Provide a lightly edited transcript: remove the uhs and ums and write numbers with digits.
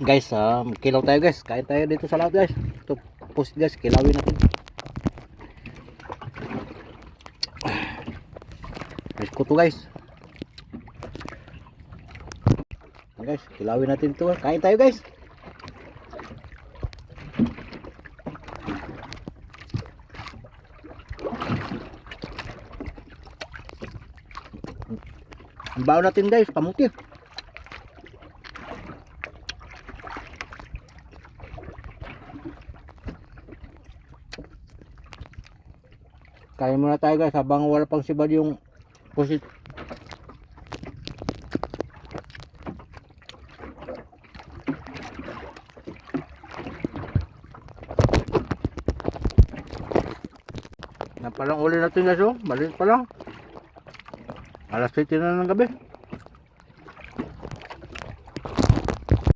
Guys, kilaw tayo guys. Kain tayo dito sa lahat guys. Ito post guys, kilawin natin. Guys, kuto guys. Guys, kilawin natin ito. Kain tayo guys. Ang baon natin guys, kamuti. Kain muna tayo guys habang wala pang sibad yung pusit. Yan palang uli natin guys, oh. Maliit pa lang. Alas 7 na ng gabi.